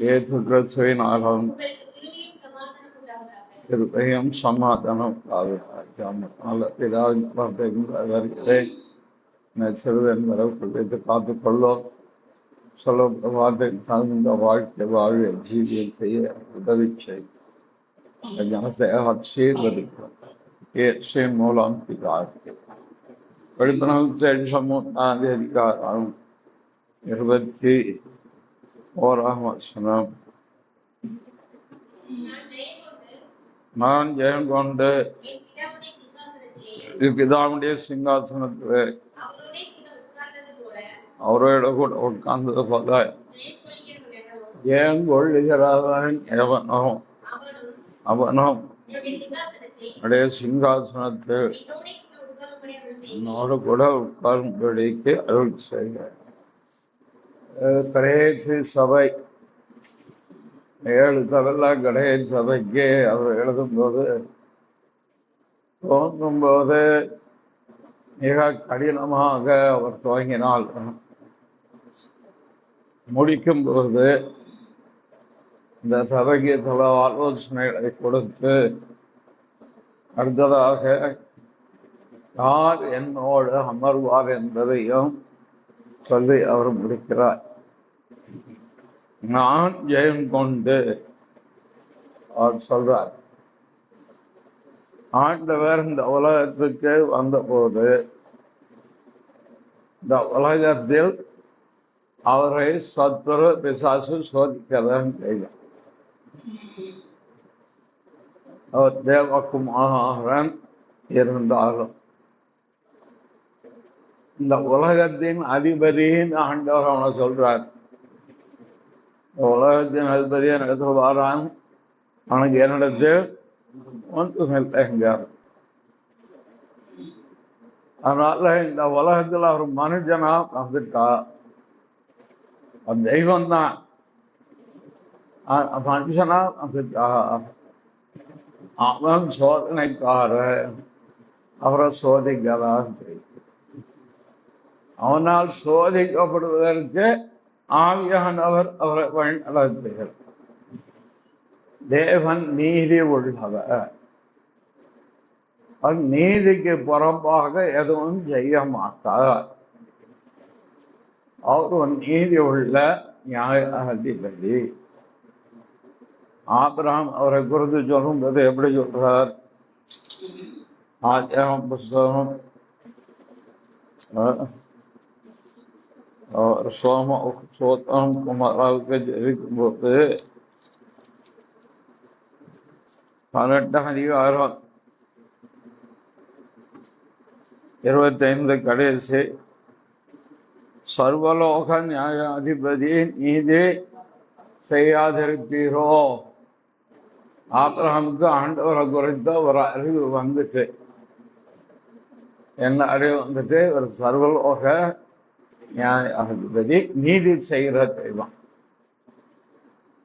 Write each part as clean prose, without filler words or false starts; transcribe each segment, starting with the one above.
ஏற்றுக்கொள்வதனாலும் கிருபையும் சமாதானம் நல்ல பிதாவின் வார்த்தைகளை சிறுவன் வரப்பட்டு காத்துக் கொள்ளும். சொல்ல வார்த்தை தகுந்த வாழ்க்கை வாழ்வை ஜீவியம் செய்ய உதவி செய்யும். ஜனத்தை ஆசீர்வதிக்கும். இயேசுவின் மூலம் பிதாவுக்கு வெளிப்படம் 21 நான் ஜெயம் கொண்டு பிதாவுடைய சிங்காசனத்தில் அவரோட கூட உட்கார்ந்தது போல ஜெயம் கொள்ளுகிறவன் எவனோ அவனும் அவருடைய சிங்காசனத்தில் என்னோடு கூட உட்காரும்படிக்கு அருள் செய்க. கடைசி சபை 7 தவல்ல கடைசி சபைக்கு அவர் எழுதும்போது தோன்றும்போது மிக கடினமாக அவர் துவங்கினால் முடிக்கும் போது இந்த சபைக்கு சில ஆலோசனைகளை கொடுத்து அடுத்ததாக யார் என்னோடு அமர்வார் என்பதையும் சொல்லி அவர் முடிக்கிறார். நான் ஜெயம் கொண்டு அவர் சொல்றார். ஆண்டவர் இந்த உலகத்துக்கு வந்தபோது இந்த உலகத்தில் அவரை சத்துரு பிசாசு சோதிக்கதான் செய்தார். அவர் தேவகுமாரன் இருந்தாலும் இந்த உலகத்தின் அதிபதியின் ஆண்டவர் அவனை சொல்றார். உலகத்தின் அதிபதியை நடத்த வாரான், அவனுக்கு என்னிடத்தில் ஒன்றுமில்லைங்கார். அதனால இந்த உலகத்தில் அவர் மனுஷனா வந்துட்டா தெய்வம் தான் மனுஷனா வந்துட்டா அவன் சோதனைக்கார அவரை சோதிக்கதான் தெரியும். அவனால் சோதிக்கப்படுவதற்கு ஆவியானவர் அவரை வழிநடத்துகிறார். தேவன் நீதி உள்ளவர். அவர் நீதிக்கு புறம்பாக எதுவும் செய்ய மாட்டார். அவர் ஒரு நீதி உள்ள நியாயாதிபதி. ஆபிரகாம் அவரை குறித்து சொல்லும்போது எப்படி சொல்றார்? ஆதியாகமம் புஸ்தகம் சோதம் குமாராவுக்கு ஜெயிக்கும்போது 18ஆம் அதிகாரம் 25 கடைசி சர்வலோக நியாயாதிபதி நீதி செய்யாதிருப்பீரோ? ஆபிரகாமுக்கு ஆண்டவரை குறித்த ஒரு அறிவு வந்துட்டு, என்ன அறிவு வந்துட்டு, ஒரு சர்வலோக நியாயாதிபதி நீதி செய்கிற தெய்வம்.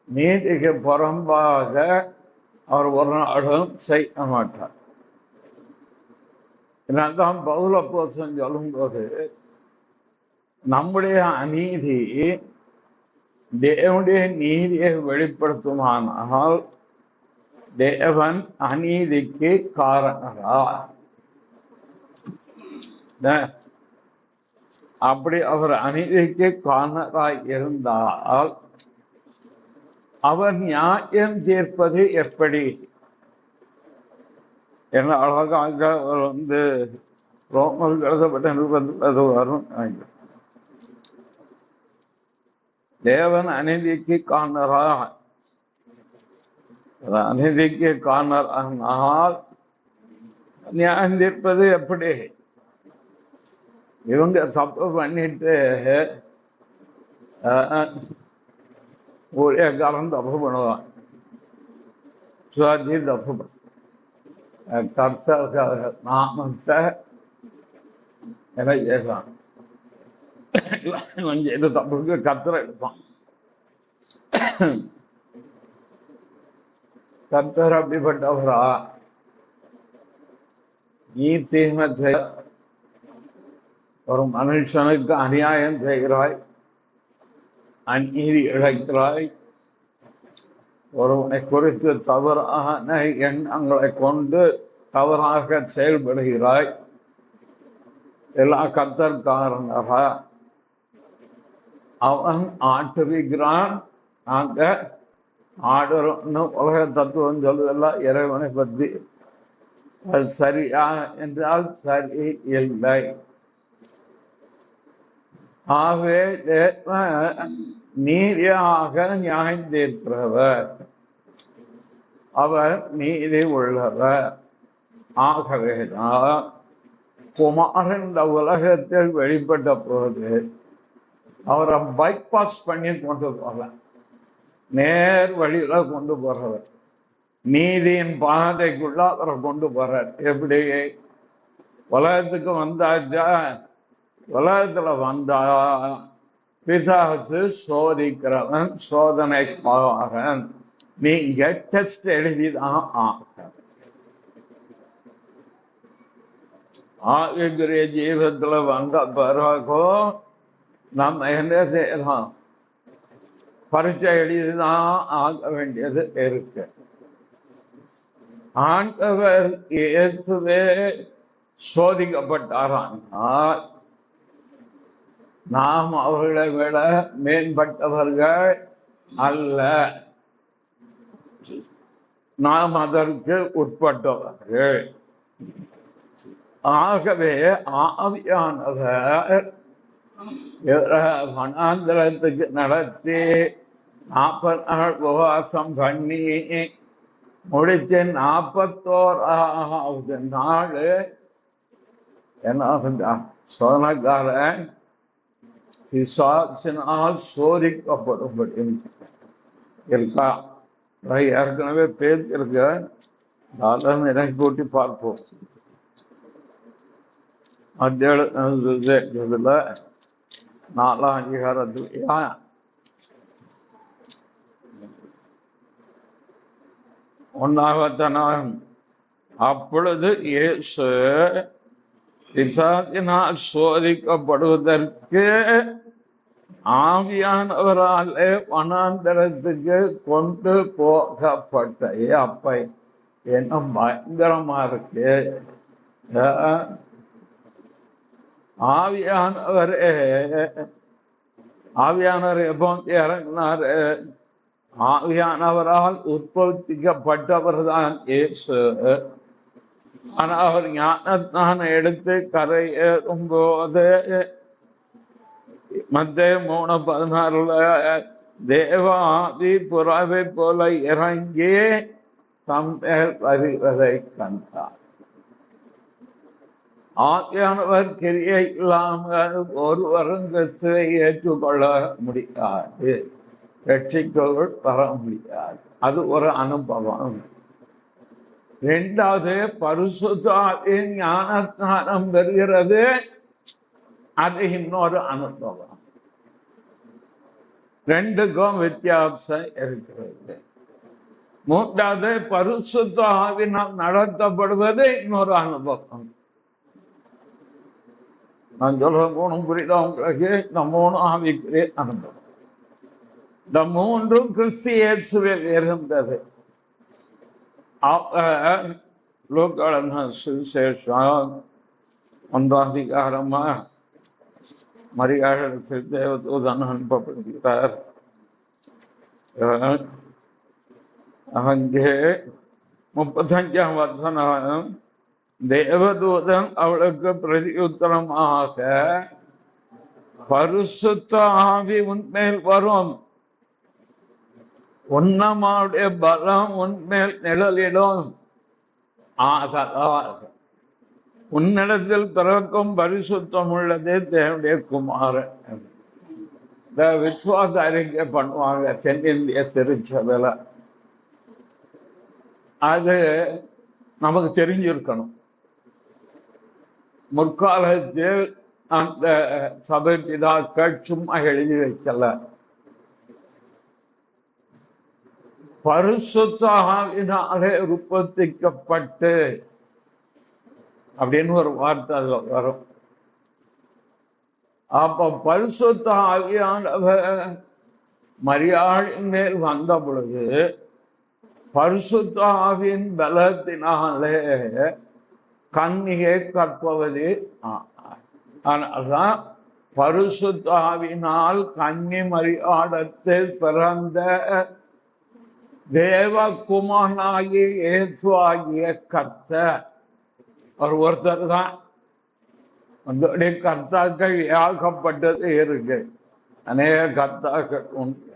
நீதிக்கு புறம்பாக அவர் ஒரு நாளும் செய்ய மாட்டார். இதனால்தான் பவுல் அப்போஸ்தலன் சொல்லும்போது நம்முடைய அநீதி தேவனுடைய நீதியை வெளிப்படுத்துமானால் தேவன் அநீதிக்கு காரணரா? அப்படி அவர் அநீதிக்கு காரணராய் இருந்தால் அவர் நியாயம் தீர்ப்பது எப்படி? என்ன அழகாக அவர் ரோமர் எழுதப்பட்ட நிருபத்தில் வரும். தேவன் அநீதிக்கு காரணரா? அநீதிக்கு காரணரானால் நியாயம் தீர்ப்பது எப்படி? இவங்க தப்பு பண்ணிட்டு ஊழியக்காரன் தப்பு பண்ணுவான், சுவாதி தப்பு கர்த்தர் நாமத்தை என்ன செய்யலாம், இது தப்புக்கு கர்த்தரை எடுப்பான். கர்த்தர் அப்படிப்பட்டவரா? நீ தீமை ஒரு மனுஷனுக்கு அநியாயம் செய்கிறாய், அநீதி இழைக்கிறாய், ஒருவனை குறித்து தவறான எண்ணங்களை கொண்டு தவறாக செயல்படுகிறாய், எல்லாம் கத்தற்காரனாக அவன் ஆட்டுவிக்கிறான். நாங்க ஆடுறோம்னு உலக தத்துவம் சொல்லுதெல்லாம் இறைவனை பற்றி. அது சரியா என்றால் சரி இல்லை. ஆகவே நீதியாக நியாயம் தீர்க்கிறவர், அவர் நீதி உள்ளவர். ஆகவேதான் குமாரன் இந்த உலகத்தில் வெளிப்பட்ட போது அவரை பைபாஸ் பண்ணி கொண்டு போறார், நேர் வழியில கொண்டு போறவர், நீதியின் பாதைக்குள்ள அவரை கொண்டு போறார். எப்படி உலகத்துக்கு வந்தாச்சா, உலகத்துல வந்தா பிசாசு சோதிக்கிறவன், சோதனைக்காரன். நீங்க டெஸ்ட் எழுதிதான் ஆகிய ஜீவத்துல வந்த பிறகு நம்ம என்ன செய்யலாம்? பரீட்சை எழுதிதான் ஆக வேண்டியது இருக்கு. ஆண்டவர் இயேசுவே சோதிக்கப்பட்டாரானால் நாம் அவர்களை விட மேம்பட்டவர்கள் அல்ல, நாம் அதற்கு உட்பட்டவர்கள். ஆகவே ஆவியானவர் வனாந்திரத்துக்கு நடத்தி 40 நாள் உபவாசம் பண்ணி முடிச்சு 41வது நாள் என்ன சோதனைக்காரன் பிசாசினால் சோதிக்கப்படும்படி இருக்கா. ஏற்கனவே பேசிருக்க, நினை கூட்டி பார்ப்போம். இதுல 4ஆம் அதிகாரத்துலயா 1 அப்பொழுது இயேசு பிசாசினால் சோதிக்கப்படுவதற்கு ஆவியானவராலே வனாந்தரத்துக்கு கொண்டு போகப்பட்ட அப்ப என்ன பயங்கரமா இருக்கு. ஆவியானவர் எப்போ இறங்கினாரு? ஆவியானவரால் உற்பத்திக்கப்பட்டவர் தான் இயேசு. ஆனா அவர் ஞானத்தான எடுத்து கரை ஏறும்போது மத்தேயு 3:16 தேவ ஆவி புறாவை போல இறங்கி தம்மேல் வருவதை கண்டார். ஆவியானவர் கிரியை இல்லாமல் ஒருவரும் கிறிஸ்துவை ஏற்றுக்கொள்ள முடியாது, ரட்சிக்கொள் பெற முடியாது. அது ஒரு அனுபவம். 2வது பரிசுத்த ஆவியின் ஞானஸ்நானம் பெறுகிறது, அது இன்னொரு அனுபவம். 2க்கும் வித்தியாசம் இருக்கிறது. 3வது பரிசுத்த ஆவியினால் நடத்தப்படுவது இன்னொரு அனுபவம். நான் சொல்ற 3 புரியுதா உங்களுக்கு? இந்த 3 ஆவிக்குரிய அனுபவம். இந்த 3ம் கிறிஸ்து இயேசுவில் இருந்தது. லூக்கா சுவிசேஷம் 1ஆம் அதிகாரமா மரியாளிடத்தில் தேவதூதன் அனுப்பப்படுகிறார். அங்கே 35ஆம் வசனம், தேவதூதன் அவளுக்கு பிரதியுத்தரமாக, பரிசுத்த ஆவி உன்மேல் வரும், உன்னமாவுடைய பலம் உன்மேல் நிழலிடும், உன்னிடத்தில் பிறக்கும் பரிசுத்தம் உள்ளதே தேவனுடைய குமாரன். இந்த விசுவாச அறிக்கை பண்ணுவாங்க தென்னிந்திய திருச்சபையில. அது நமக்கு தெரிஞ்சிருக்கணும். முற்காலத்தில் அந்த சபை பிதாக்கள் சும்மா எழுதி வைக்கல. பரிசுத்த ஆவியினாலே உற்பத்திக்கப்பட்டு அப்படின்னு ஒரு வார்த்தை அதுல வரும். அப்ப பரிசுத்த ஆவியானவர் மரியாளின் மேல் வந்த பொழுது பரிசுத்த ஆவியின் பலத்தினாலே கன்னிகை கற்பவது. அதனால்தான் பரிசுத்த ஆவியினால் கன்னி மரியாதத்தில் பிறந்த தேவகுமாரனாகிய இயேசு ஆகிய கர்த்தர் அவர் ஒருத்தர் தான். கர்த்தாக்கள் ஏகப்பட்டது இருக்கு, அநேக கர்த்தாக்கள் உண்டு.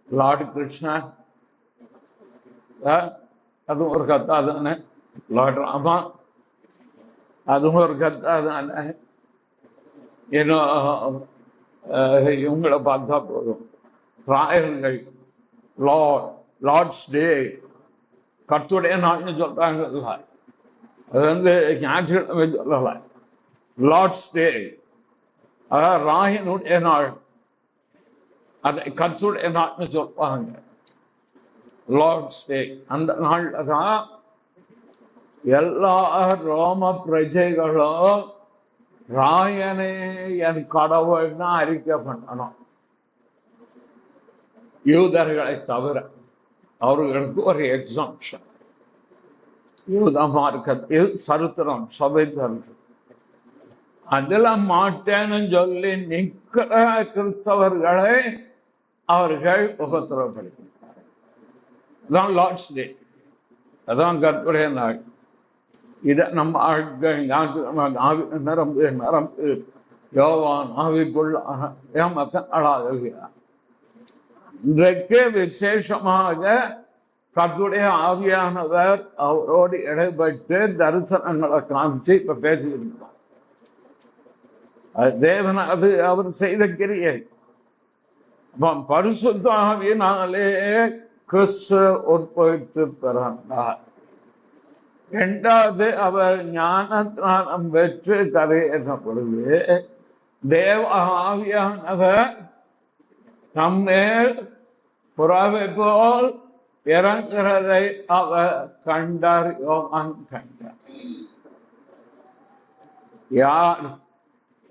லார்டு கிருஷ்ணா அதுவும் ஒரு கர்த்தா தானே. லார்டு ராமா அதுவும் ஒரு கர்த்தா தானே. இன்னும் இவங்களை பார்த்தா போதும், ராயர்கள் லார்ட்ஸ் டே கர்த்தருடைய நாள்னு சொல்றாங்க. அது வந்து ஞாயிற்றுக்கிழமை சொல்லல, லார்ட்ஸ் டே அதாவது ராயனுடைய நாள், அதை கர்த்தருடைய நாள்னு சொல்றாங்க. லார்ட்ஸ் டே அந்த நாள்ல தான் எல்லா ரோம பிரஜைகளும் ராயனே என் கடவுள்னா அறிக்கை பண்ணணும். யூதர்களை தவிர அவர்களுக்கு ஒரு எக்ஸாம்ஷன். யூத மார்க்கத்தில் சரித்திரம், சபை சரித்திரம். அதுல மாட்டேன்னு சொல்லி நிக்கிற கிறிஸ்தவர்களை அவர்கள் உபத்திரப்படுத்தினார். அதான் லார்ட்ஸ் டே, அதான் கர்த்தருடைய நாள். இதை நம்ம ஆட்கள் நரம்பு நரம்பு யோவான் ஆவிக்குள்ள இன்றைக்கு விசேஷமாக கர்த்தருடைய ஆவியானவர் அவரோடு இடைப்பட்டு தரிசனங்களை காமிச்சு இப்ப பேசியிருந்தோம். தேவன் அது அவர் செய்த கிரியை. பரிசுத்த ஆவியினாலே கிறிஸ்து உட்பவித்து பிறந்தார். இரண்டாவது அவர் ஞானஸ்நானம் பெற்று கரையேற்ற பொழுது தேவ ஆவியானவர் நம்மேல் புறாவை போல் இறங்குறதை அவர் கண்டார். யோவான் கண்டார். யார்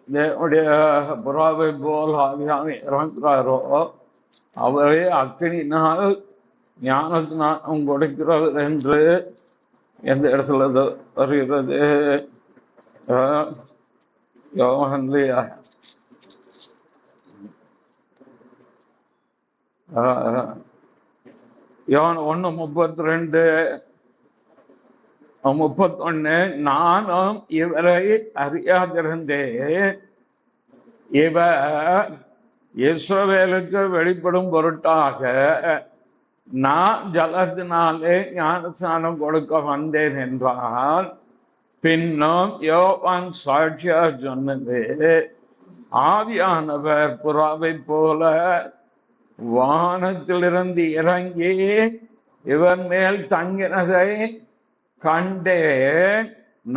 தேவனுடைய புறாவை போல் ஆவியான இறங்குறாரோ அவரே அக்கினினால் ஞானஸ்நானம் கொடுக்கிறார் என்று எந்த இடத்துல வருகிறது? யோவான்லையா? யோவான் 1:32 31 நானும் இவரை அறியாதிருந்தேன், இவர் இஸ்ரவேலுக்கு வெளிப்படும் பொருட்டாக நான் ஜலத்தினாலே ஞானஸ்நானம் கொடுக்க வந்தேன் என்றால், பின்னும் யோவான் சாட்சியா சொன்னது, ஆவியானவர் புறாவை போல வானத்திலிருந்து இறங்கி இவர் மேல் தங்கினதை கண்டேன்.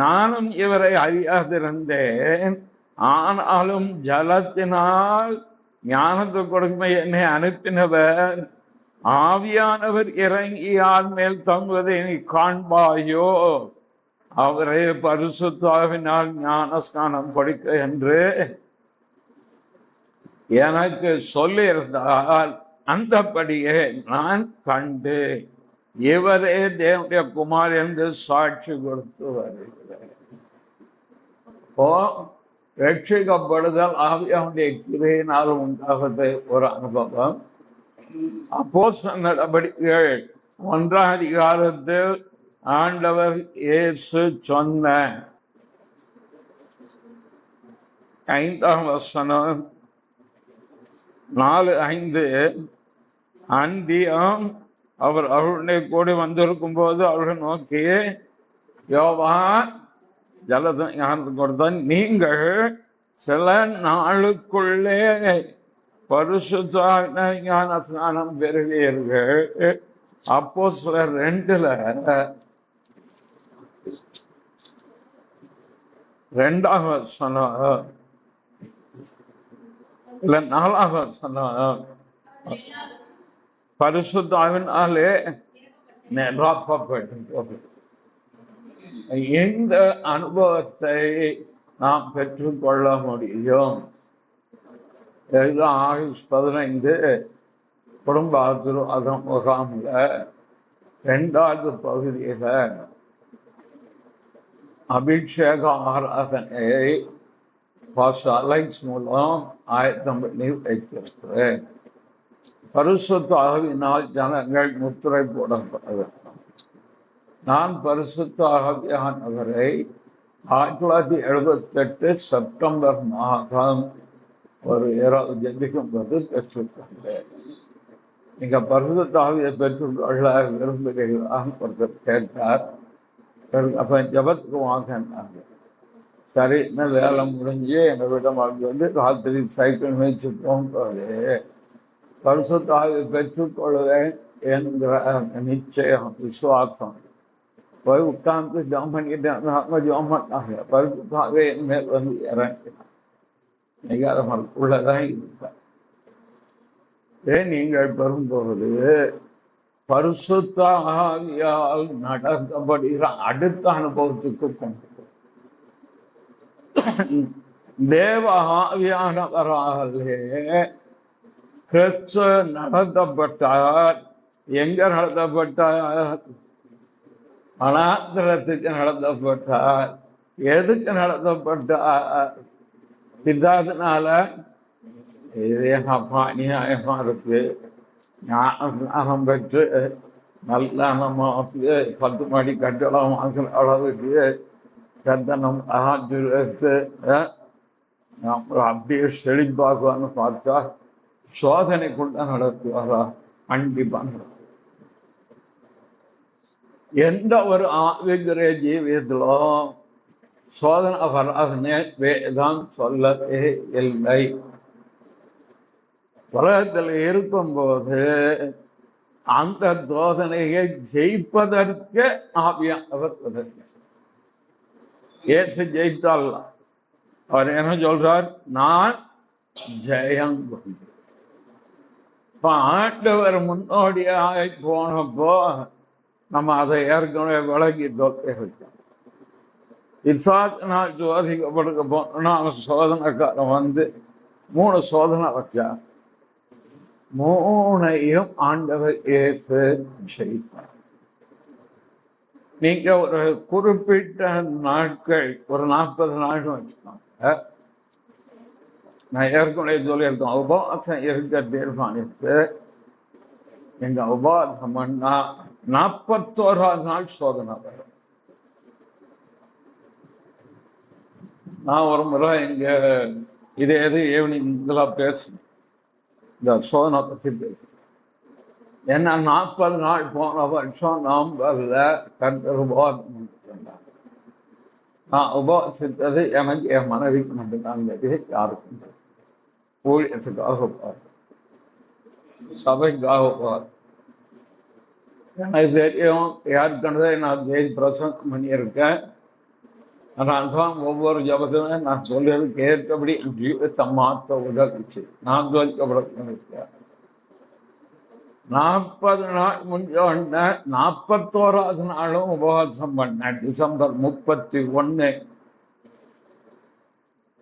நானும் இவரை அறியாதிருந்தேன், ஆனாலும் ஜலத்தினால் ஞானத்தை கொடுக்க என்னை அனுப்பினவர் ஆவியானவர் இறங்கி யார் மேல் தங்குவதை நீ காண்பாயோ, அவரே பரிசுத்தாவினால் ஞானஸ்நானம் கொடுக்க என்று எனக்கு சொல்லியிருந்தால் அந்தபடியே நான் கண்டு இவரே தேவனுடைய குமார் என்று சாட்சி கொடுத்து வருகிறேன். ரட்சிக்கப்படுதல் ஆவியானுடைய கிரையினால் உண்டாவது ஒரு அனுபவம். அப்போஸ்தலர் நடபடிகள் 1ஆம் அதிகாரத்தில் ஆண்டவர் இயேசு சொன்ன 5ஆம் வசனம் 4:5 அன்றியும் அவர் அவருடைய கூடி வந்திருக்கும் போது அவர்கள் நோக்கி, யோவான் ஜலஸ்நானம் கொடுத்த நீங்கள் சில நாளுக்குள்ளே பரிசுத்த ஞானஸ்நானம் பெறுவீர்கள். அப்போஸ்தலர் 2ல 2ஆம் வசனம் இல்ல 4ஆம் வசனம், பரிசுத்தாவினாலே நிரப்பப்பட்டு இந்த அனுபவத்தை நாம் பெற்றுக்கொள்ள முடியும். ஆகஸ்ட் 15 குடும்ப ஆசீர்வாதம் முகாம்ல இரண்டாவது பகுதியில அபிஷேக ஆராதனையை அலைன்ஸ் மூலம் ஆயத்தம் பண்ணி வைத்திருக்கிறேன். பரிசுத்த ஆவியினால் ஜனங்கள் முத்திரை போடப்பட வேண்டும். நான் பரிசுத்த ஆவியானவரை 1978 செப்டம்பர் மாதம் ஒரு 7 ஜெபிக்கும் போது பெற்றுக்கொண்டேன். நீங்க பரிசுத்த ஆவியை பெற்றுக்கொள்ள விரும்புகிறீர்களான்னு ஒருத்தர் கேட்டார். அப்ப ஜபத்துக்கு வாங்கினாங்க. சரி, என்ன வேலை முடிஞ்சு எங்க விடம் வந்து ராத்திரி சைக்கிள் மேய்ச்சி போகும்போது பரிசுத்த ஆவியை பெற்றுக்கொள்வேன் என்கிற நிச்சயம், விசுவாசம் போய் உட்கார்ந்து ஜாம் பண்ணிட்டேன். ஜாம் பண்ணாங்க. பரிசுத்த ஆவியை என் மேல் வந்து இறங்கினான். நீங்க உள்ளதான் இருப்பேன். நீங்கள் பெறும்போது பரிசுத்த ஆவியால் நடத்தப்படுகிற அடுத்த அனுபவத்துக்கு கொண்டு தேவ ஆவியானவராலே கிறிஸ்து நடத்தப்பட்டார். எங்க நடத்தப்பட்டார்? வனாந்திரத்துக்கு நடத்தப்பட்டார். எதுக்கு நடத்தப்பட்டார்? பிதாத்தினால. இது அப்பா நியாயமா இருக்கு. ஞானம் பெற்று நல்ல நம்ம 10 மாடி கட்டடம் வாங்குற அளவுக்கு கத்தனம் ஆசிர்வதித்து அப்படியே செழிப்பாக்குவான்னு பார்த்தா சோதனைக்குள்ள நடத்துவாரா? கண்டிப்பா. எந்த ஒரு ஆவிக்கிற ஜீவியத்திலும் சோதனை வராதுன்னு வேதம் சொல்லவே இல்லை. உலகத்தில் இருக்கும்போது அந்த சோதனையை ஜெயிப்பதற்கு ஆவியானவர் ஏசு ஜெயித்தால் அவர் என்ன சொல்றார்? நான் ஜெயம் கொண்டு. ஆண்டவர் முன்னோடியாக போனப்போ நம்ம அதை ஏற்கனவே விலகி இருக்கோம். இசாத்தினால் சோதிக்கப்படுக்க போனோம்னா அவன் சோதனைக்காரன் வந்து 3 சோதனை வச்சார். 3ஐயும் ஆண்டவர் ஏசு ஜெயித்தார். நீங்க ஒரு குறிப்பிட்ட நாட்கள், ஒரு 40 நாள் வச்சுக்கோங்க. நான் ஏற்கனவே சொல்லியிருக்கோம், உபவாசம் இருக்க தீர்மானித்து எங்க உபவாசம் பண்ணா 41ஆவது நாள் சோதனை வரும். நான் ஒரு முறை இங்க இதே ஈவினிங் இதெல்லாம் பேசணும், இந்த சோதனை பத்தி பேசணும். ஏன்னா 40 நாள் போன வருஷம் நவம்பர்ல கர்த்தர் உபவாசம் பண்ணிட்டு நான் உபவாசித்தது எனக்கு என் மனைவிக்கு மட்டும்தான் தெரியும், யாருக்கும் ஊழியத்துக்காக போவார், சபைக்காக போவார். எனக்கு தெரியும் ஏற்கனவே நான் பிரசங்கம் பண்ணியிருக்கேன். அதனால்தான் ஒவ்வொரு ஜபத்திலுமே நான் சொல்றது கேட்டபடி ஜீவத்தை மாற்ற உதவிச்சு நான் தோற்கப்பட 40 நாள் முடிஞ்ச 41ஆவது நாளும் உபவாசம் பண்ணேன். டிசம்பர் 31,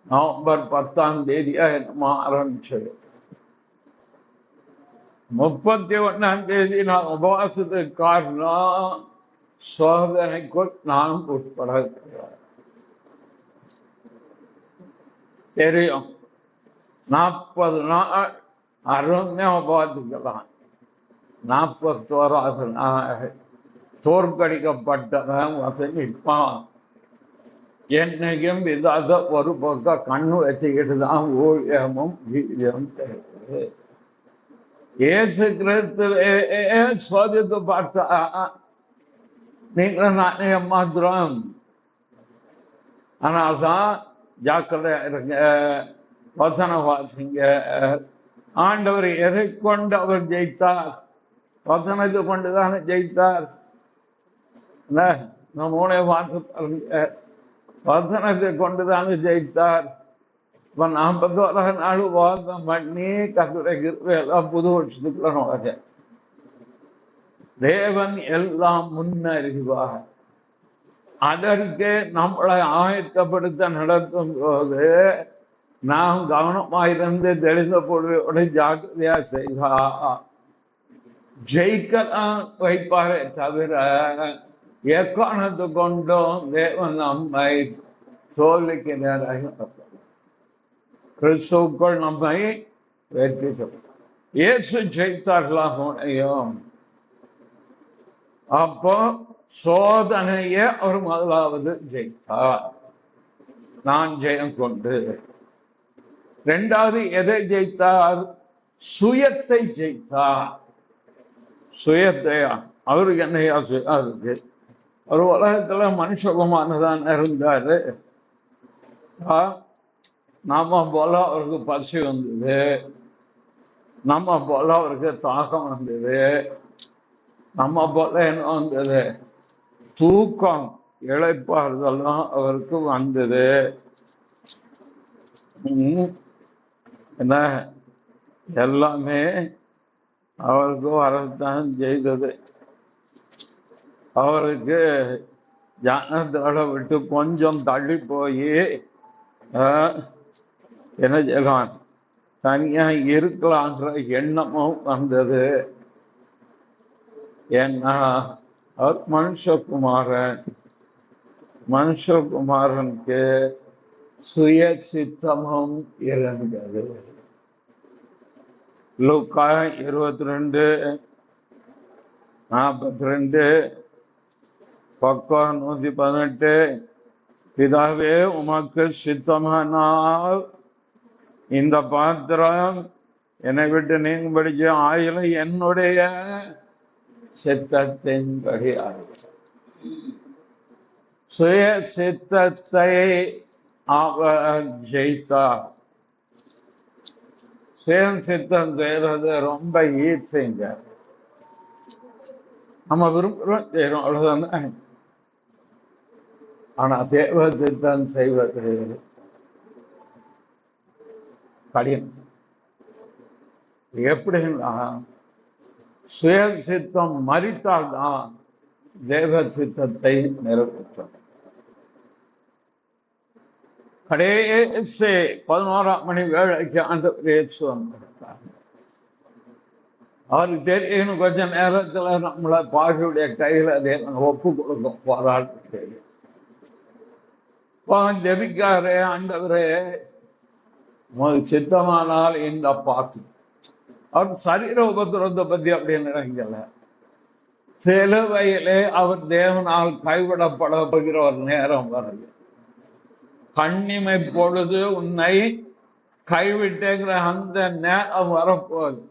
நவம்பர் 10ஆம் தேதியா என்னமோ ஆரம்பிச்சது. 31ஆம் தேதி நான் உபவாசத்துக்கு காரணம் சோதனைக்குள் நான் உட்பட தெரியும். 40 நாள் அருமையா உபவாசிக்கலாம். 41ஆவது நாள் தோற்கடிக்கப்பட்டவன் வசனிப்பான். என்னைக்கும் இதாத ஒரு பக்கம் கண்ணு வச்சுக்கிட்டு தான் ஊழியமும் வீரியம் செய்வது. ஏசு கிறிஸ்துவே சோதித்து பார்த்தா நீங்க நானே மாத்திரம். ஆனால்தான் ஜாக்கிரதையா இருங்க, வசன வாசிங்க. ஆண்டவர் எதை கொண்டு அவர் ஜெயித்தார்? வசனத்தை கொண்டுதானே ஜெயித்தார். நம்மளே பார்த்து பாருங்க, வசனத்தை கொண்டுதானே ஜெயித்தார். இப்ப 41 நாள் உபவாசம் பண்ணி கர்த்தருக்கு எல்லாம் புது வருஷத்துக்குள்ள நுழைய தேவன் எல்லாம் முன்னறிவார். அதற்கு நம்மளை ஆயத்தப்படுத்த நடத்தும் போது நாம் கவனமாயிருந்து தெளிந்த பொருளோட ஜாக்கிரதையா செய்தா ஜெயிக்கலாம் வைப்பாரே தவிர எக்காரணத்து கொண்டும் தேவன் நம்மை தோல்விக்கு நேராக கிறிஸ்துவுக்குள் நம்மை வெற்றி இயேசு ஜெயித்தார்களாக உன்னையும். அப்போ சோதனைய அவர் முதலாவது ஜெயித்தார், நான் ஜெயம் கொண்டு. இரண்டாவது எதை ஜெயித்தார்? சுயத்தை ஜெயித்தார். சுயத்தை அவருக்கு என்னையா இருக்கு? ஒரு உலகத்துல மனுஷகுமானதான் இருந்தாரு. நம்ம போல அவருக்கு பசி வந்தது, நம்ம போல அவருக்கு தாகம் வந்தது, நம்ம போல என்ன வந்தது? தூக்கம், இளைப்பாறுதலும் அவருக்கு வந்தது. என்ன எல்லாமே அவருக்கு வரத்தான் செய்தது. அவருக்கு ஞானத்தோட விட்டு கொஞ்சம் தள்ளி போய் என்ன செய்யலாம், தனியா இருக்கலான்ற எண்ணமும் வந்தது. ஏன்னா அவர் மனுஷகுமாரனுக்கு சுய சித்தமும் இருந்தது. லூக்கா 22:42 பக்கம் 118, பிதாவே உமக்கு சித்தமானால் இந்த பாத்திரம் என்னை விட்டு நீங்கும்படிச்சு, ஆயிலும் என்னுடைய சித்தத்தின்படி சுய சித்தத்தை அவர் ஜெயித்தார். சுய சித்தம் செய்யறது ரொம்ப ஈஸிங்க. நம்ம விரும்புகிறோம், செய்யறோம், அவ்வளவுதான். ஆனா தேவ சித்தம் செய்வது கடினம். எப்படின்னா சுய சித்தம் மறித்தால்தான் தேவ சித்தத்தை நிறைவேற்றும். கடைசி 11ஆம் மணி வேளைக்கு ஆண்டவர் இயேசு வந்தார். அவருக்கு தெரியும் கொஞ்ச நேரத்துல நம்மளை பாவியுடைய கையில அதை ஒப்பு கொடுக்கும் போராட்டு. ஜெபிக்காரே, ஆண்டவரே உங்களுக்கு சித்தமானால் இந்த பாட்டு. அவர் சரீர உபத்திரத்தை பத்தி அப்படின்னு நினைக்கல. சிலுவையிலே அவர் தேவனால் கைவிடப்பட போகிற ஒரு நேரம் வருது. கண்ணிமை பொழுது உன்னை கைவிட்டேங்கிற அந்த நேரம் வரப்போகுது.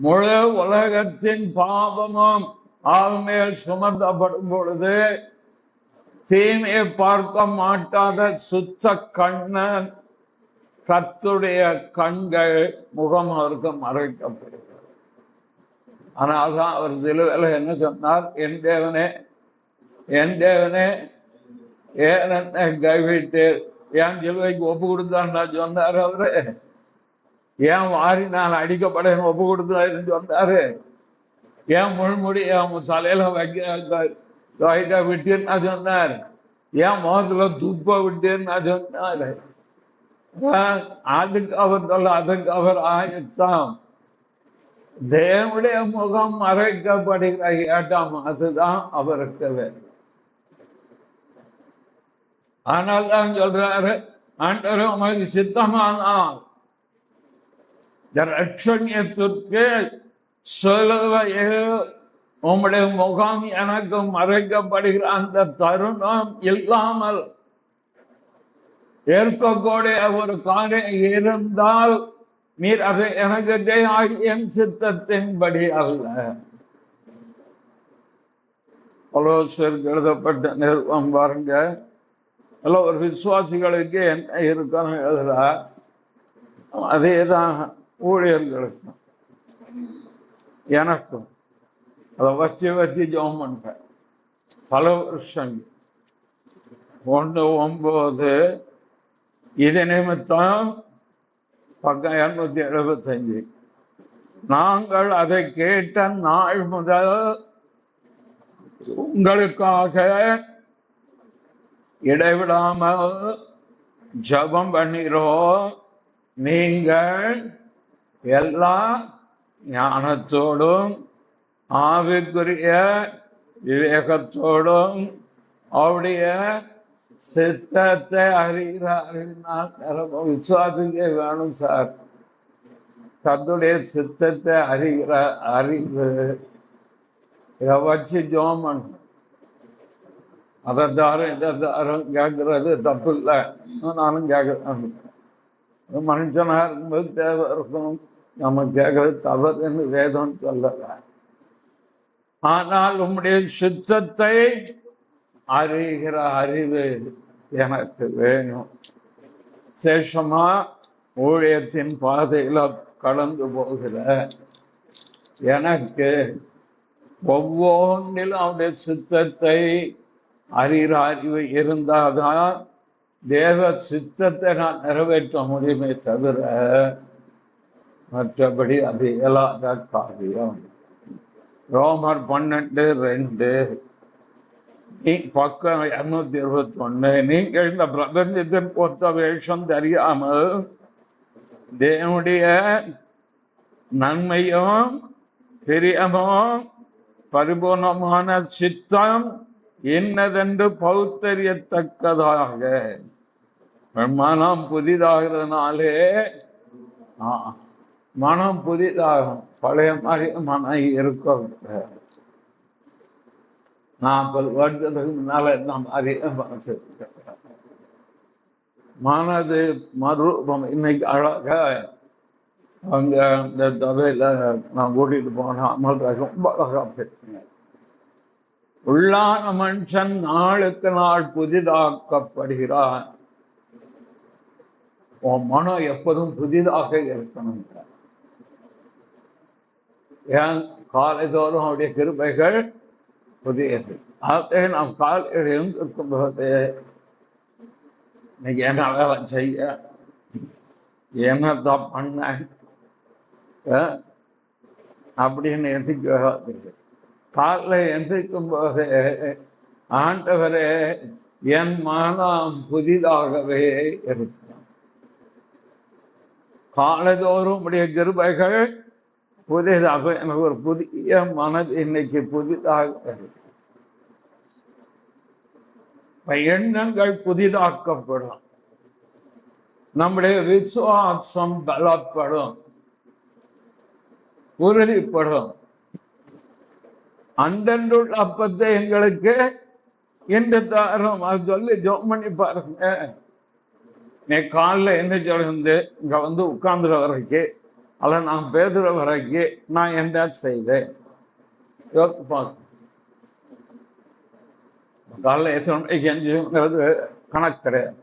முழு உலகத்தின் பாவமும் ஆள் மேல் சுமந்தப்படும் பொழுது தீமையை பார்க்க மாட்டாத சுத்த கண்ணன் கர்த்தருடைய கண்கள் முகம் அவருக்கு மறைக்கப்படுகிறது. ஆனால்தான் அவர் சிலுவையில் என்ன சொன்னார்? என் தேவனே, என் தேவனே, ஏன் என்னை கைவிட்டு ஏன் சிலுவைக்கு ஒப்பு கொடுத்தான்னு சொன்னாரு. அவரு ஏன் வாரி நான் அடிக்கப்படன்னு ஒப்பு கொடுத்தாருன்னு சொன்னாரு. ஏன் முள்முடி என் தலையில வைக்க விட்டேன்னு சொன்னார். ஏன் முகத்துல துப்ப விட்டேன்னு சொன்னாரு. அதுக்கு அவர் சொல்ல, அதுக்கு அவர் ஆயத்தம். தேவனுடைய முகம் மறைக்கப்படுகிற ஏட்டாம், அதுதான் அவருக்கு வேறு. ஆனால் தான் சொல்றாரு, ஆண்டவரே உமக்கு சித்தமானால் ரட்சணியத்திற்கு சிலுவையில் உம்முடைய முகம் எனக்கு மறைக்கப்படுகிற அந்த தருணம் இல்லாமல் ஏற்கக்கூடிய ஒரு காரியம் இருந்தால் நீர் அதை எனக்கு என் சித்தத்தின்படி அல்ல. கொலோசியருக்கு எழுதப்பட்ட நிருபம் பாருங்க. ஒரு விசுவாசிகளுக்கு என்ன இருக்கணும் எழுதுற அதேதான் ஊழியர்களுக்கும் எனக்கும். அதை வச்சு ஜெபம் பண்றேன் பல வருஷங்கள். 1:9 இது நிமித்தம் பக்கம் 275, நாங்கள் அதை கேட்ட நாள் முதல் உங்களுக்காக இடைவிடாமல் ஜெபம் பண்ணிரோம். நீங்கள் எல்லா ஞானத்தோடும் ஆவிக்குரிய விவேகத்தோடும் அவருடைய சித்தத்தை அறிகிறார். விசுவாசிக்க வேணும் சார். கர்த்தருடைய சித்தத்தை அறிகிற அறிவு இதை வச்சு ஜோம் பண்ணணும். அதை தாரம் இதை தாரம் கேட்கறது தப்பு இல்லை. நானும் கேட்கறேன். மனுஷனாக இருக்கும்போது தேவை இருக்கணும். நம்ம கேட்கறது தவறுன்னு வேதம் சொல்லல. ஆனால் உம்முடைய சித்தத்தை அறிகிற அறிவு எனக்கு வேணும். சேஷமா ஊழியத்தின் பாதையில கடந்து போகிற எனக்கு ஒவ்வொன்றிலும் அவருடைய சித்தத்தை அறிகிற அறிவு இருந்தாதான் தேவ சித்தத்தை நான் நிறைவேற்ற முடியுமே தவிர மற்றபடி அது இயலாத காரியம். ரோமர் 12:2 பக்கம் 221. நீங்கள் இந்த பிரபஞ்சத்தின் பொத்த வேஷம் தெரியாமல் தேவனுடைய நன்மையும் பிரியமும் பரிபூர்ணமான சித்தம் என்னதென்று பகுத்தறியத்தக்கதாக மனம் புதிதாகிறதுனாலே மனம் புதிதாகும். பழைய மாதிரி மனம் இருக்கும். 40 வருஷத்துக்கு முன்னால இந்த மாதிரி மனது மறுரூபம். இன்னைக்கு அழகா அங்க இந்த தவையில நான் கூட்டிட்டு போனேன். அமல்ராஜ் ரொம்ப அழகா பேசுங்க. உள்ளான மனுஷன் நாளுக்கு நாள் புதிதாக்கப்படுகிறான். உன் மனம் எப்போதும் புதிதாக இருக்கணும். ஏன் காலைதோறும் அவருடைய கிருபைகள் புதியது. அதை நாம் காலையில் எழுந்திருக்கும் போது இன்னைக்கு என்ன வேலை செய்ய, என்னதான் பண்ண அப்படின்னு எந்திரிக்க. காலைல எந்திரிக்கும் போது ஆண்டவரே என் மனம் புதிதாகவே இருக்கும். காலைதோறும் உடைய கிருபைகள் புதிதாக எனக்கு ஒரு புதிய மனது இன்னைக்கு புதிதாக எண்ணங்கள் புதிதாக்கப்படும். நம்முடைய விசுவாசம் பலப்படும், உறுதிப்படும். அந்தன்றுள்ள அப்பத்தை எங்களுக்கு இன்று தாரும் அது சொல்லி ஜோம் பண்ணி பாருங்க. நீ காலில் என்ன சொல்லிருந்து இங்க வந்து உட்கார்ந்துற வரைக்கும் அல்ல நான் பேசுற வரைக்கும் நான் என்ன செய்தேன் யோசித்து பார்க்க. காலைல எத்தனை மணிக்கு எஞ்சுங்கிறது கணக்கு கிடையாது.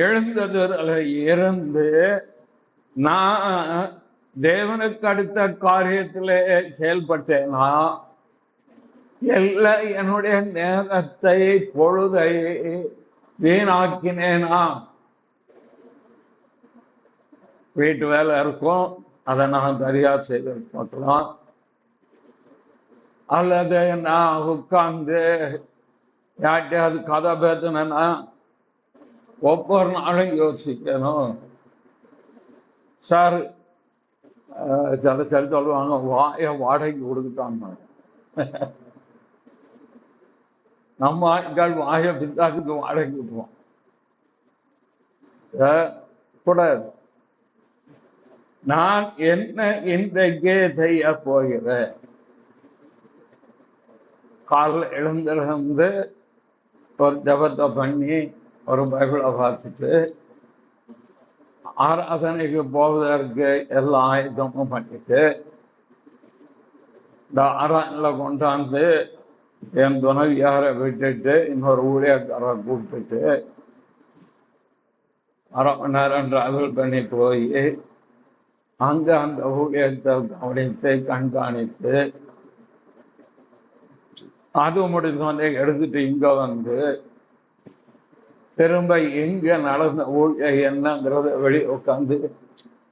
எழுந்தது அல்ல இருந்து நான் தேவனுக்கு அடுத்த காரியத்திலே செயல்பட்டேனா இல்லை என்னுடைய நேரத்தை பொழுதை வீணாக்கினேனா? வீட்டு வேலை இருக்கும், அதை நான் சரியா செய்து பார்க்கலாம். அல்லது நான் உட்கார்ந்து யார்கிட்டயாவது கதை பேசினேன்னா ஒவ்வொரு நாளும் யோசிக்கணும். சார் சில சரி சொல்லுவாங்க, வாடகைக்கு கொடுத்துட்டாங்க. நம்ம ஆட்கள் வாய பித்தாத்துக்கு வாடகைக்கு விட்டுருவோம் கூடாது. நான் என்ன இன்றைக்கே செய்ய போகிறேன்? காலைல எழுந்திருந்து ஒரு ஜபத்தை பண்ணி ஒரு பைபிளை பார்த்துட்டு ஆராதனைக்கு போவதற்கு எல்லா ஆயுதமும் பண்ணிட்டு இந்த ஆராதனையில கொண்டாந்து என் துணைவியாரை விட்டுட்டு இன்னொரு ஊழியக்காரரை கூப்பிட்டுட்டு 1/2 மணி நேரம் டிராவல் பண்ணி போய் அங்க அந்த ஊழியத்தை கவனித்து கண்காணித்து அது முடிஞ்சோடனே எடுத்துட்டு இங்க வந்து திரும்ப எங்க நடந்த ஊழிய என்னங்கிறத வெளியே உட்காந்து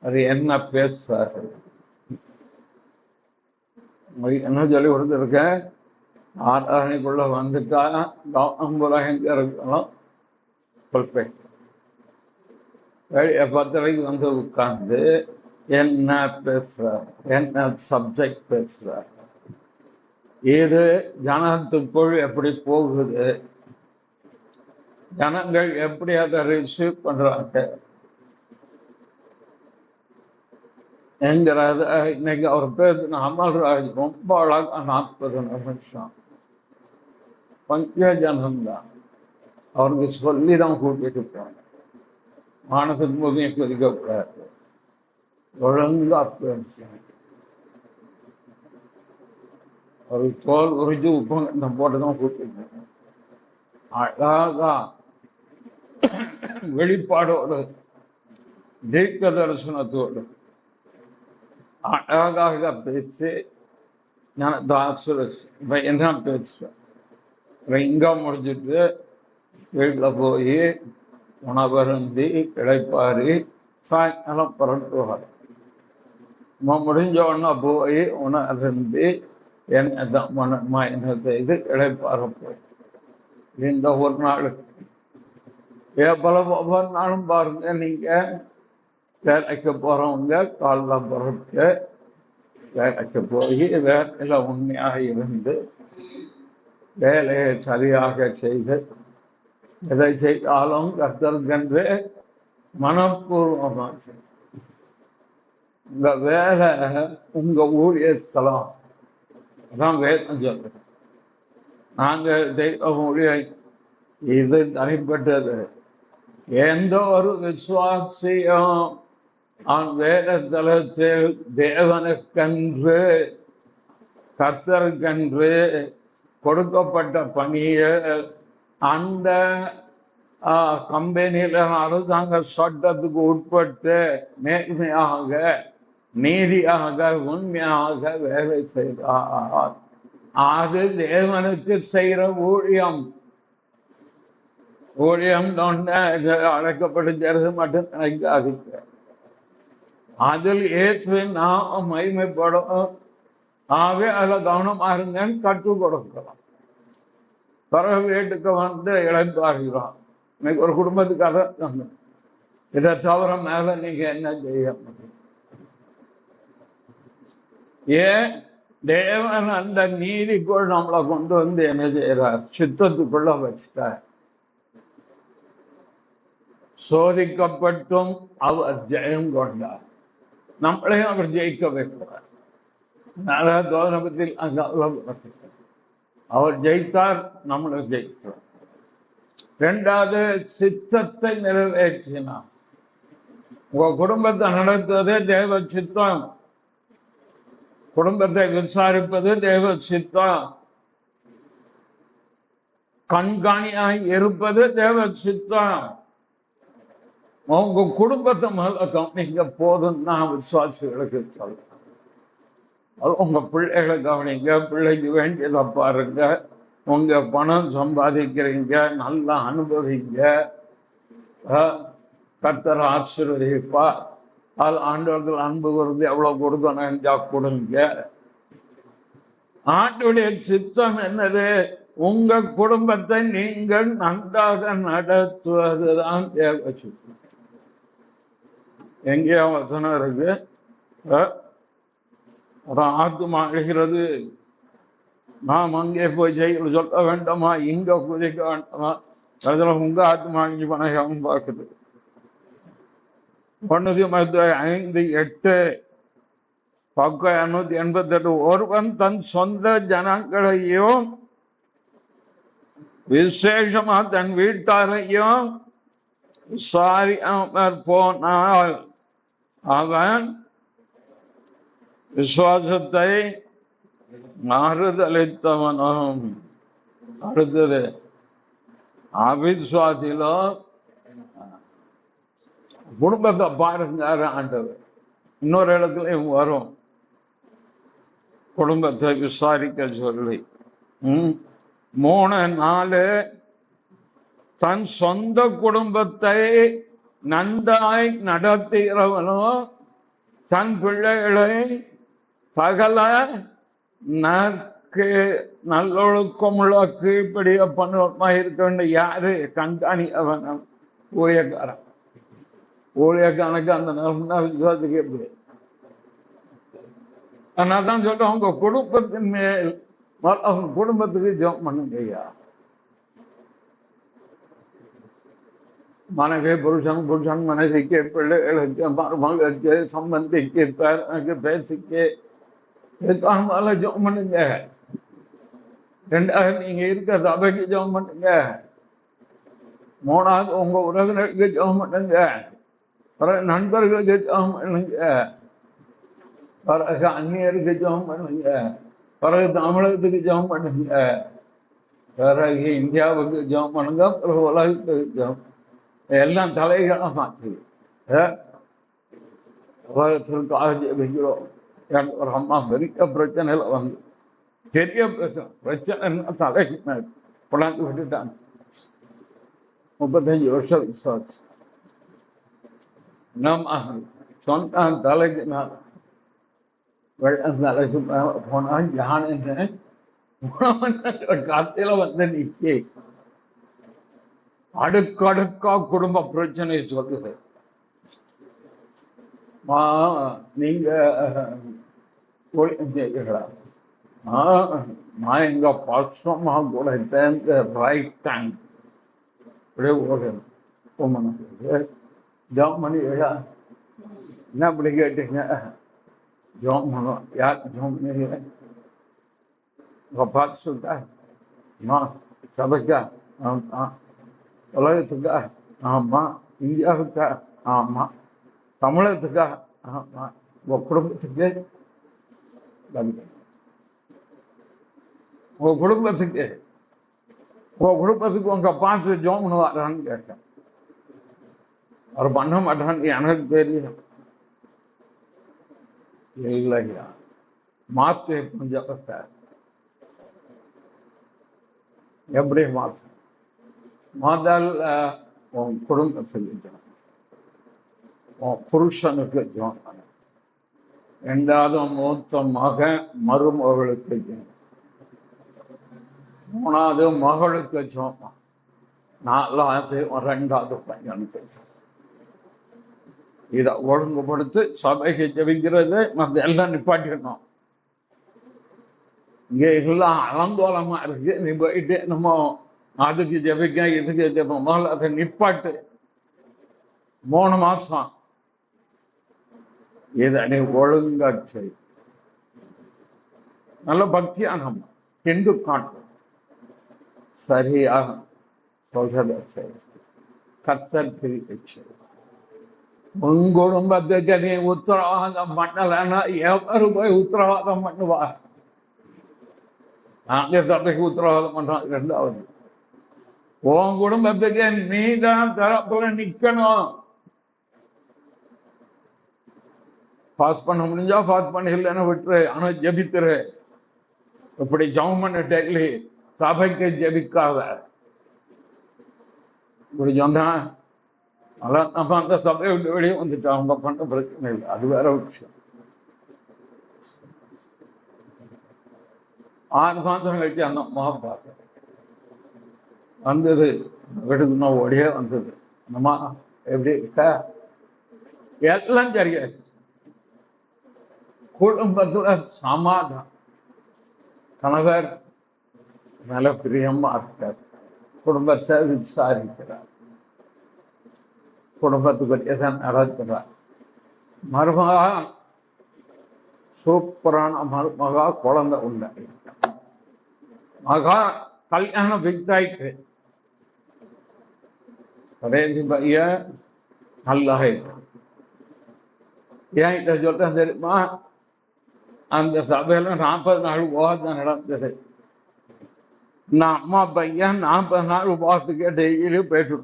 அது என்ன பேசுறாரு என்ன சொல்லி கொடுத்துருக்கேன். ஆராதனைக்குள்ள வந்துட்டா கவனம் எங்க இருக்கணும், வெளியே 10 வந்து உட்கார்ந்து என்ன பேசுறார், என்ன சப்ஜெக்ட் பேசுறார், இது ஜனத்துக்குள் எப்படி போகுது, ஜனங்கள் எப்படி அதை ரிசீவ் பண்றாங்க என்கிறத இன்னைக்கு அவர் பேர் அமல்ராஜ் ரொம்ப அழகா 40 நிமிஷம் பஞ்ச ஜனம்தான் அவருக்கு சொல்லிதான் கூட்டிட்டு போனேன். மானத்துக்கு போதையை கொதிக்கக்கூடாது, ஒழுங்கா பேச ஒரு தோல் உறிஞ்சு உப்பு போட்டுதான் கூட்டிட்டு போனேன். அழகா வெளிப்பாடோடு தீர்க்க தரிசனத்தோடு அழகாக பேச்சு. நான் என்ன பேசுவேன், இங்க முடிச்சுட்டு வீட்டில் போய் உணவருந்தி இழைப்பாரி சாயங்காலம் புரட்டுவார். முடிஞ்ச உடனே போய் உணவருந்தி என்ன செய்து இழைப்பார போய் இந்த ஒரு நாளுக்கு ஒவ்வொரு நாளும் பாருங்க, நீங்க வேலைக்கு போறவங்க காலைல புறப்பட்டு வேலைக்கு போய் வேலையில உண்மையாக இருந்து வேலையை சரியாக செய்து எதை செய்தாலும் கர்த்தருக்கென்று மனப்பூர்வமாக உங்க வேலை உங்க ஊழிய ஸ்தலம் அதான் வேதம் சொல்லுது. நாங்க தெய்வ ஊழிய இது தனிப்பட்டது. எந்த ஒரு விசுவாசியும் அவன் வேத தளத்தில் தேவனுக்கென்று கர்த்தருக்கென்று கொடுக்கப்பட்ட பணியை அந்த கம்பெனியில அரசாங்க சட்டத்துக்கு உட்பட்டு நேர்மையாக நீதியாக உண்மையாக வேலை செய்தார். அது தேவனுக்கு செய்கிற ஊழியம். ஊழியம் அழைக்கப்படுகிறது மட்டும் நினைக்காதீங்க. அதில் ஏற்று நாம் மகிமைப்படும். ஆகவே அதில் கவனமா இருங்கன்னு கற்றுக் கொடுக்கலாம். பிறகு வீட்டுக்கு வந்து இழந்தாகிறோம். இன்னைக்கு ஒரு குடும்பத்துக்காக இதை தவிர மேல நீங்க என்ன செய்ய முடியும்? ஏன் தேவன் அந்த நீதிக்குள் நம்மளை கொண்டு வந்து என்ன செய்யறார், சித்தத்துக்குள்ள வச்சுட்டார். சோதிக்கப்பட்டும் அவர் ஜெயம் கொண்டார். நம்மளையும் அவர் ஜெயிக்க வைக்கிறார். தோதனத்தில் அவர் ஜெயித்தார், நம்மளை ஜெயித்தார். இரண்டாவது, சித்தத்தை நிறைவேற்றினார். உங்க குடும்பத்தை நடத்துவதே தேவ சித்தம். குடும்பத்தை விசாரிப்பது தேவ சித்தம். கண்காணியாய் இருப்பது தேவ சித்தம். உங்க குடும்பத்தை முதல்ல கவனிங்க போதும். நான் விசுவாசிகளுக்கு சொல்றேன், அது உங்க பிள்ளைகளை கவனிங்க. பிள்ளைக்கு வேண்டியதை பாருங்க. உங்க பணம் சம்பாதிக்கிறீங்க, நல்லா அனுபவிங்க. கர்த்தர் ஆசீர்வதிப்பா. அது ஆண்டவர்கள் அன்பு வருது, எவ்வளவு கொடுக்கணும் கொடுங்க. ஆண்டுடைய சித்தம் என்னது? உங்க குடும்பத்தை நீங்கள் நன்றாக நடத்துவதுதான் தேவ சித்தம். எங்கேயோ வசனம் இருக்கு, ஒரு ஆத்மா அழுகிறது, நாம் அங்கே போய் செய்ய சொல்ல வேண்டாமா, இங்க குதிக்க வேண்டாமா? அதுல உங்க ஆத்மா அழிஞ்சு பணம் பார்க்குது. 1:5-8 பக்கம் 288. ஒருவன் தன் சொந்த ஜனங்களையும் விசேஷமா தன் வீட்டாரையும் விசாரியாமற் போனால் அவன் விசுவாசத்தை மாறுதளித்தவனும். அடுத்தது, அவிசுவாசிலோ குடும்பத்தை பாருங்க ஆண்டவர். இன்னொரு இடத்துலயும் வரும், குடும்பத்தை விசாரிக்க சொல்லி. 3-4 தன் சொந்த குடும்பத்தை நன்றாய் நடத்துகிறவனும் தன் பிள்ளைகளை சகல நல்லொழுக்கமுள்ள கீழ்ப்படிய பண்ணுவமா இருக்க வேண்டும். யாரு? கண்காணி அவன் ஊழியக்காரன். ஊழியக்காரனுக்கு அந்த நிலம்னா விசுவாசிக்க எப்படி? நான் தான் சொல்றேன், உங்க குடும்பத்தின் மேல் அவங்க குடும்பத்துக்கு ஜெபம் பண்ணுங்க ஐயா. மனைவி புருஷன், புருஷன் மனைவிக்கு, பிள்ளைகளுக்கு, மருமகளுக்கு, சம்பந்திக்கு, பேரனுக்கு, பேசிக்கு மேல ஜெபம் பண்ணுங்க. ரெண்டாவது நீங்க இருக்க சபைக்கு ஜெபம் பண்ணுங்க. மூணாவது உங்க உறவினருக்கு ஜெபம் பண்ணுங்க. பிறகு நண்பர்களுக்கு ஜெபம் பண்ணுங்க. பிறகு அந்நியருக்கு ஜெபம் பண்ணுங்க. பிறகு தமிழகத்துக்கு ஜெபம் பண்ணுங்க. பிறகு இந்தியாவுக்கு ஜெபம் பண்ணுங்க. பிறகு உலகத்துக்கு ஜெபம். எல்லாம் தலைகளாக மாற்றி உலகத்திற்காக ஜெபிக்கிறோம். ஒரு அம்மா பெரிய பிரச்சனையில வந்து பெரிய பிரச்சனை தலைக்கு கொண்டாந்து விட்டுட்டாங்க. 35 வருஷம் விசுவாசம். நம்ம சொன்ன தலைக்கு மேல வெள்ளம் தலைக்கு மேல போனா யானை காத்தில வந்து நிக்க அடுக்கடுக்கா குடும்ப பிரச்சனை சொல்லுது. நீங்க நான் எங்க பசமா கூட சேர்ந்த ரைட் டைம் ஜாம் பண்ணி என்ன அப்படி கேட்டீங்க? ஜாம் பண்ணுவோம். யார் ஜாம் பண்ணீங்க? பார்த்து சொல்லிட்டா சபைக்கா? உலகத்துக்கா? ஆமா. இந்தியாவுக்கா? ஆமா. தமிழகத்துக்கா? ஆமா. உங்க குடும்பத்துக்கு? உங்க குடும்பத்துக்கு உங்க பார்த்து ஜோம் பண்ணுவாரான்னு கேட்டேன். அவர் பண்ண மாட்டான்னு எனக்கு தெரியும். இல்லையா, மாத்து ஜபத்தை எப்படி மாத்து? முதல்ல உன் குடும்பத்துக்கு ஜோம், உன் புருஷனுக்கு ஜோம் பண்ண. ரெண்டாவது மூத்த மகன் மருமகளுக்கு ஜோம். மூணாவது மகளுக்கு ஜோம். நாலாவது ரெண்டாவது பையனுக்கு. இதை ஒழுங்குபடுத்து சபைக்கு ஜெபிக்கிறது மற்ற எல்லாம் நிப்பாட்டிடணும். இங்க எல்லாம் அலங்கோலமா இருக்கு. நீ போயிட்டு நம்ம அதுக்கு ஜெபிக்க இதுக்கு ஜெபம் முதல்ல அதை நிப்பாட்டு. 3 மாசம் இதை நீ ஒழுங்கா செய். நல்ல பக்தியான ஹிந்து காட்டு சரியாக சொல்றத செய். கத்தர் பிரிச்சு உன் குடும்பத்துக்கு நீ உத்தரவாதம் பண்ணலன்னா எவரு போய் உத்தரவாதம் பண்ணுவா? நாங்க சபைக்கு உத்தரவாதம் பண்றோம். ரெண்டாவது உன் குடும்பத்துக்கு நீதான் தரப்புல நிக்கணும். பாஸ் பண்ண முடிஞ்சா பாஸ் பண்ண, இல்லைன்னு விட்டுரு. ஆனா ஜெபித்துரு. இப்படி ஜெபம் பண்ண டெய்லி சபைக்கு ஜெபிக்காத. இப்படி சொன்னா அதான் நம்ம அந்த சபையை விட்டு வெளியே வந்துட்டோம். அவங்க பண்ண பிரச்சனை இல்லை, அது வேற விஷயம். 6 மாசம் கழிச்சு அந்த அம்மா பார்த்தேன் வந்தது. விடுதுன்னா ஓடியே வந்தது. அம்மா எப்படி இருக்கா? எல்லாம் சரியாச்சு. குடும்பத்துல சமாதானம். கணவர் நல்ல பிரியமா இருக்கார். குடும்பத்தை விசாரிக்கிறார். குடும்பத்துக்கு எதான் நடக்கிறார். மருமகா சூப்பரான மருமகா குழந்தை உண்டாய். மகா கல்யாணம் ஃபிக்ஸ் ஆயிட்டு. கடைசி பையன் நல்லா ஏன் இதை சொல்றேன் தெரியுமா? அந்த சபையில 40 நாள் உபவாசம் நடந்தது. நான் அம்மா பையன் 40 நாள் உபவாசத்துக்கு டெய்லி போயிட்டு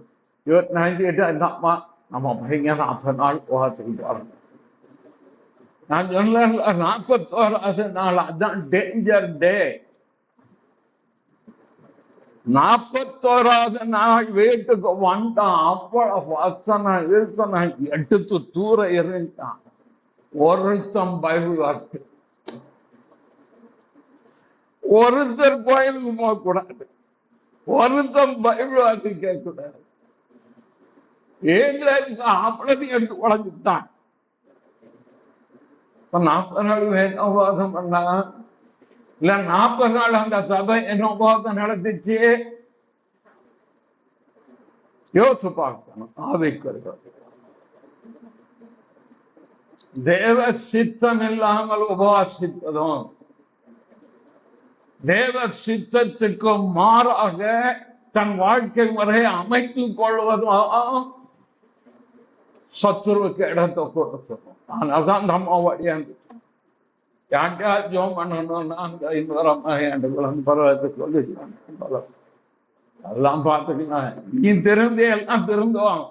25 அந்த அம்மா நம்ம பையன் 40 நாள் உபவாசத்துக்கு போறோம். நான் சொன்னேன் 41வது நாள் அதான் டேஞ்சர் டே. 41வது நாள் வீட்டுக்கு வந்தான். அவ்வளவு வாசனை ஈசனை எடுத்து தூர இருந்தான். ஒருத்தன் பைபிள் வாசி, ஒருத்தர் கோயிலுக்கு போகக்கூடாது, ஒருத்தன் பைபிள் வாசிக்க கூடாது. எங்களுக்கு அவ்வளவு எடுத்து உழைஞ்சுட்டான். இப்ப 40 நாள் என்ன உபவாசம் பண்ணா? இல்ல 40 நாள் அந்த சபை என்ன உபவாசம் நடந்துச்சு? யோசிச்சு பார்க்கணும். ஆவிக்குரியவர் தேவ சித்தம் இல்லாமல் உபவாசிப்பதும் தேவ சித்தத்துக்கு மாறாக தன் வாழ்க்கை முறையை அமைத்துக் கொள்வதும் சத்துருவுக்கு இடத்தை கொடுத்துரும். அதனால்தான் நம்ம வழியாண்டு யாண்டா ஜோம் பண்ணணும்னா அந்த 500 ஆண்டுகளும் பரவாயில்ல சொல்லி எல்லாம் பார்த்துக்கலாம். நீ திருந்து எல்லாம் திருந்துவோம்.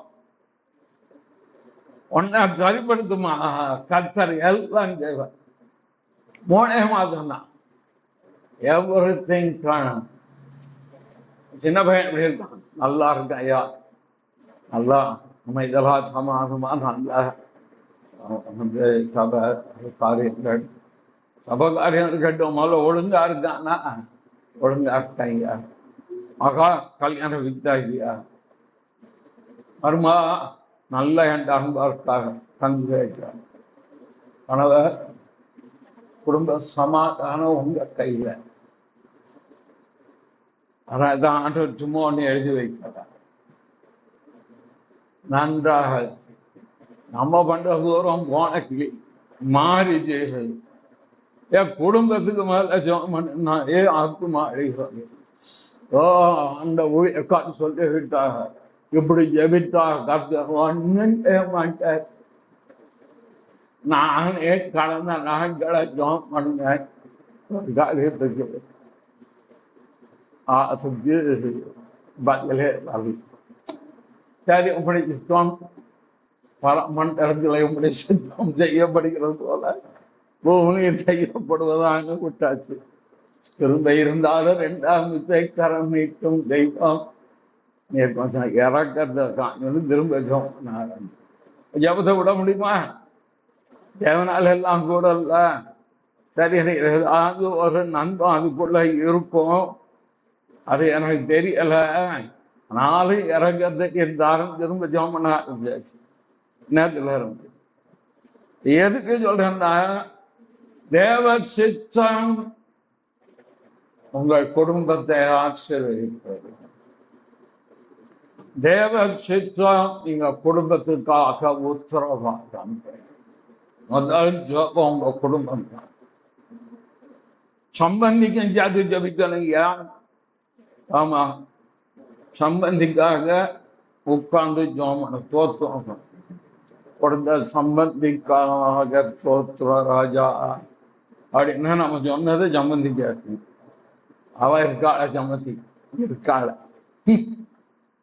ஒன்னா சரிப்படுத்துமா கர்த்தர் எல்லாம் செய்வார். 3 மாதம் தான் எவ்ரிதிங் காணும். சின்ன பையன் எப்படி இருக்கான்? நல்லா இருக்கான் ஐயா, நல்லா அமைதலா சமாதமா நல்லா சபை காரியங்கள் சபை காரியம் இருக்கட்டும். முதல்ல ஒழுங்கா இருக்கான்னா ஒழுங்கா இருக்காங்க. மகா கல்யாணம் வித்தாகியா மருமா நல்ல என் அன்பா இருக்காங்க. தந்து வைக்கிறார். கணவர் குடும்ப சமாதானம் உங்க கையில. அதான் ஆண்டவர் சும்மா ஒன்று எழுதி வைக்கிறார். நன்றாக நம்ம பண்ற தூரம் போன கிளி மாறி செய்கிறது. என் குடும்பத்துக்கு மேல ஜோம் ஆத்மா அழிகிறது. அந்த ஊழியக்காட்டு சொல்லி விட்டாங்க, இப்படி ஜெபித்தா கர்த்தர் ஒன்னும் செய்ய மாட்டார். நானே கடந்த நாட்களை ஜோம் பண்ணேன் காரியத்துக்கு பதிலே வரல. சரி, இப்படி சுத்தம் பரமண்டலத்தில் இப்படி சுத்தம் செய்யப்படுகிறது போல பூமியில் செய்யப்படுவதாக விட்டாச்சு. திரும்ப இருந்தாலும் 2ஆம் விசைக்கரம் நீட்டும் தெய்வம் கொஞ்சம் இறக்கிறது திரும்ப ஜபத்தை விட முடியுமா? தேவனால் எல்லாம் கூட இல்ல. சரி, ஏதாவது ஒரு நண்பன் அதுக்குள்ள இருக்கும், அது எனக்கு தெரியல. ஆனாலும் இறங்கிறதுக்கு இருந்தாலும் திரும்ப ஜபம் பண்ண ஆரம்பிச்சாச்சு. நேரத்தில் இருந்து எதுக்கு சொல்றேன்னா, தேவ சித்தம் உங்கள் குடும்பத்தை ஆசீர்வதிப்பது. தேவ சித்தம் நீங்க குடும்பத்துக்காக உத்தரவாதம். முதல் ஜபம் உங்க குடும்பம் தான். சம்பந்திக்கு ஜாதி ஜபிக்கணுங்க. ஆமா, சம்பந்திக்காக உட்கார்ந்து ஜோமன தோற்றம் கொடுத்த சம்பந்திக்காக தோற்ற ராஜா அப்படின்னா நம்ம சொன்னது சம்பந்திக்காச்சு. அவ இருக்காள சம்மதி இருக்காள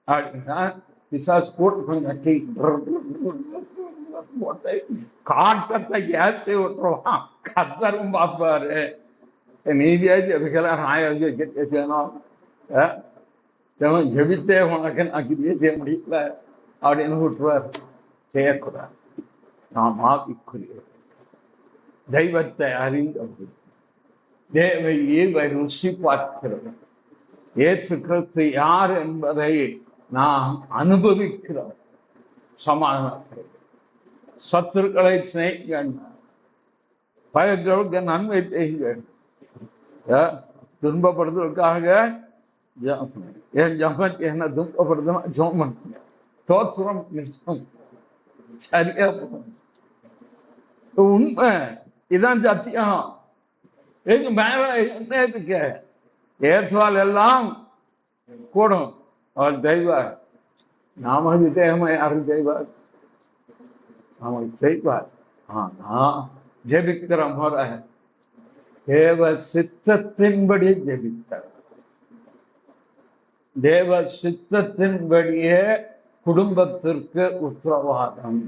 அப்படின்னா பிசாசு போட்டு காட்டத்தை ஏற்றி விட்டுருவான். கத்தரும் பார்ப்பாரு. நீதியாச்சு அதுக்கெல்லாம் நாயாச்சு கெட்ட செய்யணும். ஜெபித்தே உனக்கு நான் கிரியே செய்ய முடியல அப்படின்னு விட்டுருவார். செய்யக்கூடாது. நாம் ஆவிக்குரிய தெய்வத்தை அறிந்தவர்கள், தேவையை ருசி பார்க்கிறது, ஏசு கிறிஸ்து யார் என்பதை நாம் அனுபவிக்கிறோம். சமாதானம், சத்துருக்களை சிநேகிங்கள், பயர்களுக்கு நன்மை செய்யுங்கள். துன்பப்படுத்துவதற்காக என் ஜபம் என்ன துன்பப்படுத்தினா ஜோமன் தோற்றம் சரியா உண்மை. இதான் சத்தியம். எங்க மேல என்னத்துக்கு ஏற்றால் எல்லாம் கூடும். அவர் தெய்வார். நாமது தேவமை யாரும் செய்வார், நாம செய்வார். ஆனா ஜெபிக்கிற முறை தேவ சித்தத்தின்படி ஜெபித்தார். தேவ சித்தத்தின்படியே குடும்பத்திற்கு உத்தரவாதம்.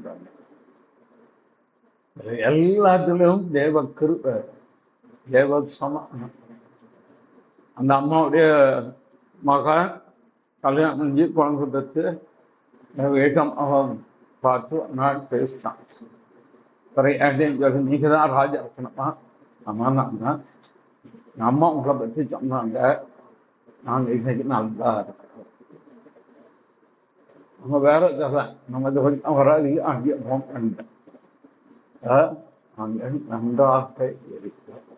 எல்லாத்திலும் தேவ கிருபை, தேவ சமாதானம். அந்த அம்மாவுடைய மகன் கல்யாணம் செஞ்சு குழந்தை பெற்று வேகம் அவன் பார்த்து நாள் பேசிட்டான். நீங்க தான் ராஜரத்னமா? அம்மா நான் தான். அம்மா உங்களை பற்றி சொன்னாங்க, நாங்க இன்னைக்கு நல்லா இருக்கோம். அவங்க வேற தரேன், நம்ம கொஞ்சம் வராது அங்கேயே போன் பண்ணிட்டேன். நாங்கள் நன்றாக இருக்கிறோம்.